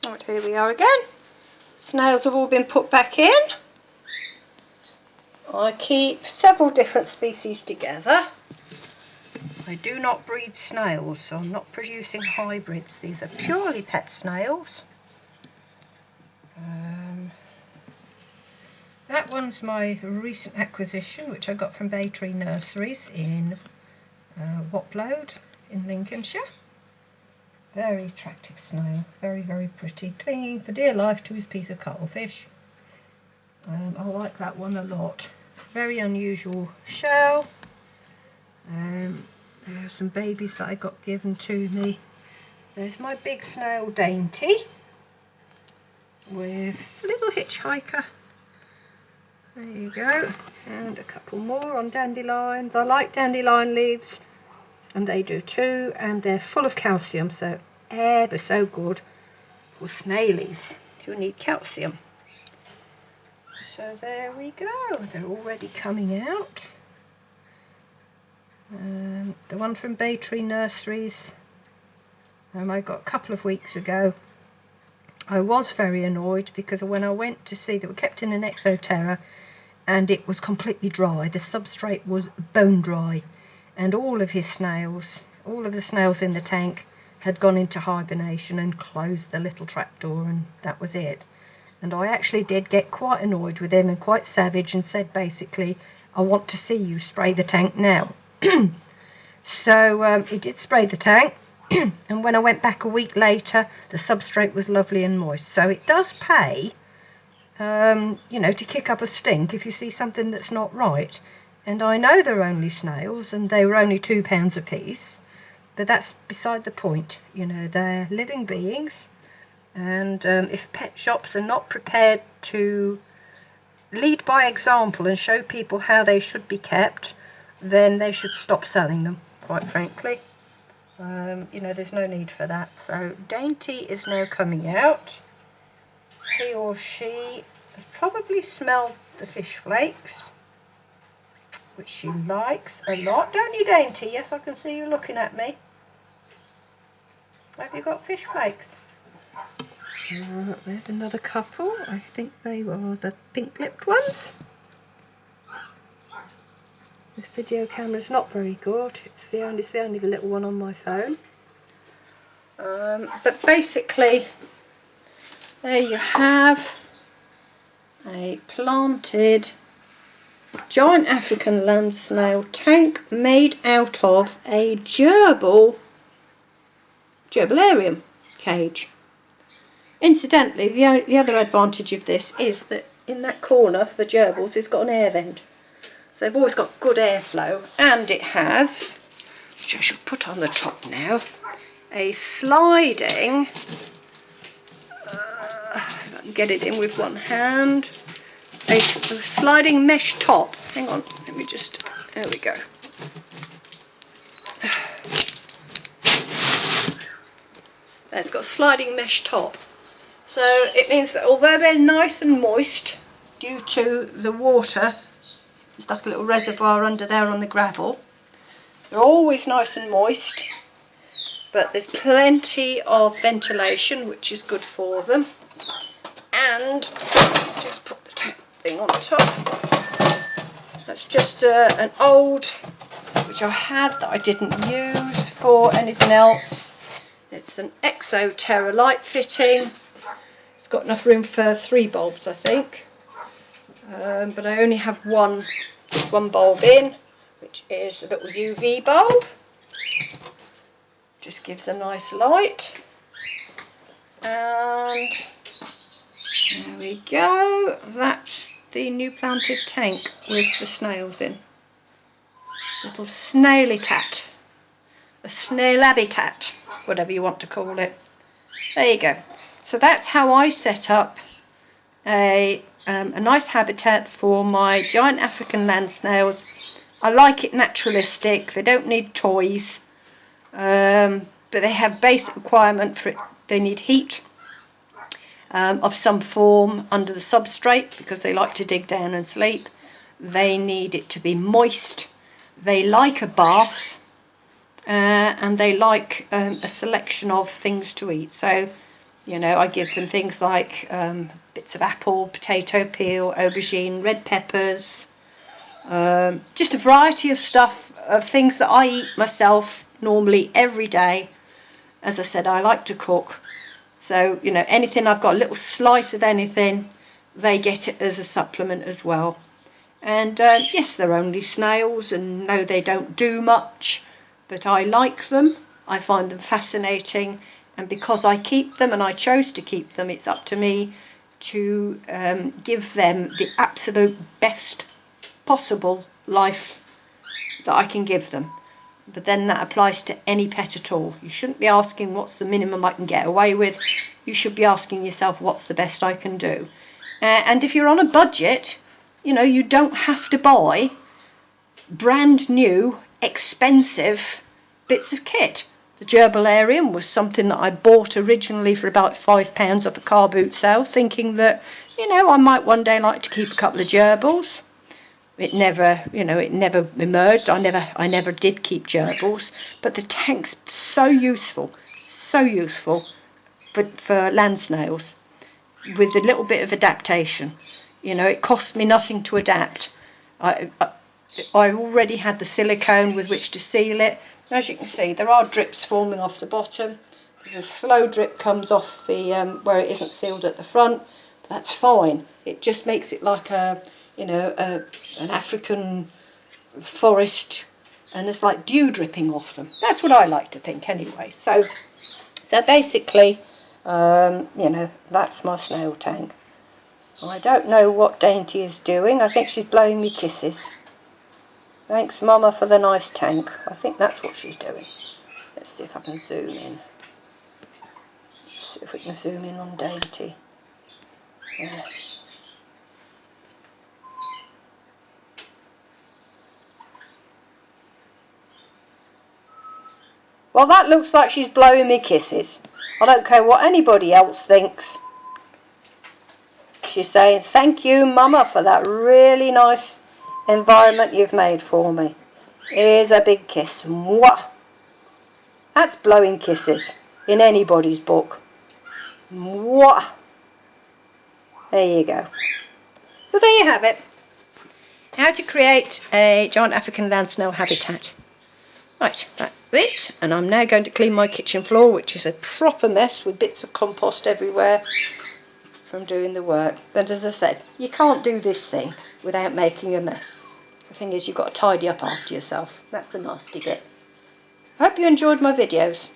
Right, here we are again. Snails have all been put back in. I keep several different species together. I do not breed snails, so I'm not producing hybrids. These are purely pet snails. That one's my recent acquisition, which I got from Bay Tree Nurseries in Wopload in Lincolnshire. Very attractive snail, very, very pretty, clinging for dear life to his piece of cuttlefish. I like that one a lot. Very unusual shell. There are some babies that I got given to me. There's my big snail Dainty with a little hitchhiker. There you go. And a couple more on dandelions. I like dandelion leaves, and they do too, and they're full of calcium, so ever so good for snailies who need calcium. So there we go, they're already coming out. The one from Bay Tree Nurseries I got a couple of weeks ago. I was very annoyed because when I went to see, they were kept in an exoterra and it was completely dry. The substrate was bone dry, and all of the snails in the tank had gone into hibernation and closed the little trapdoor, and that was it. And I actually did get quite annoyed with him and quite savage and said basically, I want to see you spray the tank now. So he did spray the tank, and when I went back a week later, the substrate was lovely and moist. So it does pay, you know, to kick up a stink if you see something that's not right. And I know they're only snails, and they were only £2 a piece, but that's beside the point. You know, they're living beings, and if pet shops are not prepared to lead by example and show people how they should be kept, then they should stop selling them, quite frankly. You know, there's no need for that. So Dainty is now coming out. He or she has probably smelled the fish flakes, which she likes a lot, don't you, Dainty? Yes, I can see you looking at me. Have you got fish flakes? There's another couple. I think they were the pink-lipped ones. This video camera's not very good. It's the only the little one on my phone. But basically, there you have a planted giant African land snail tank made out of a gerbilarium cage. Incidentally, the other advantage of this is that in that corner for the gerbils, it's got an air vent. So they've always got good airflow, and it has, which I should put on the top now, a sliding, if I can get it in with one hand, a sliding mesh top. Hang on, let me just, there we go. It's got a sliding mesh top. So it means that although they're nice and moist due to the water, there's like a little reservoir under there on the gravel, they're always nice and moist, but there's plenty of ventilation, which is good for them. And just put the thing on top. That's just an old, which I had that I didn't use for anything else. It's an exoterra light fitting. It's got enough room for 3 bulbs, I think. But I only have one bulb in, which is a little UV bulb. Just gives a nice light. And there we go. That's the new planted tank with the snails in. Little snaily tat. A snail habitat, whatever you want to call it. There you go. So that's how I set up a nice habitat for my giant African land snails. I like it naturalistic. They don't need toys, but they have basic requirement for it. They need heat of some form under the substrate because they like to dig down and sleep. They need it to be moist. They like a bath, and they like a selection of things to eat. So You know, I give them things like bits of apple, potato peel, aubergine, red peppers, just a variety of stuff, of things that I eat myself normally every day. As I said, I like to cook. So, you know, anything, I've got a little slice of anything, they get it as a supplement as well. And yes, they're only snails, and no, they don't do much, but I like them. I find them fascinating, and because I keep them and I chose to keep them, it's up to me to give them the absolute best possible life that I can give them. But then that applies to any pet at all. You shouldn't be asking what's the minimum I can get away with. You should be asking yourself what's the best I can do. And if you're on a budget, you know, you don't have to buy brand new, expensive bits of kit. The gerbilarium was something that I bought originally for about £5 off a car boot sale, thinking that, you know, I might one day like to keep a couple of gerbils. It never, you know, it never emerged. I never did keep gerbils. But the tank's so useful for land snails, with a little bit of adaptation. You know, it cost me nothing to adapt. I already had the silicone with which to seal it. As you can see, there are drips forming off the bottom. There's a slow drip comes off the where it isn't sealed at the front. But that's fine. It just makes it like a, you know, an African forest, and it's like dew dripping off them. That's what I like to think anyway. So basically, you know, that's my snail tank. I don't know what Dainty is doing. I think she's blowing me kisses. Thanks, Mama, for the nice tank. I think that's what she's doing. Let's see if I can zoom in. See if we can zoom in on Dainty. Yeah. Well, that looks like she's blowing me kisses. I don't care what anybody else thinks. She's saying, thank you, Mama, for that really nice environment you've made for me. Here's a big kiss. Mwah! That's blowing kisses in anybody's book. Mwah! There you go. So there you have it. How to create a giant African land snail habitat. Right, that's it. And I'm now going to clean my kitchen floor, which is a proper mess with bits of compost everywhere from doing the work. But as I said, you can't do this thing without making a mess. The thing is, you've got to tidy up after yourself. That's the nasty bit. I hope you enjoyed my videos.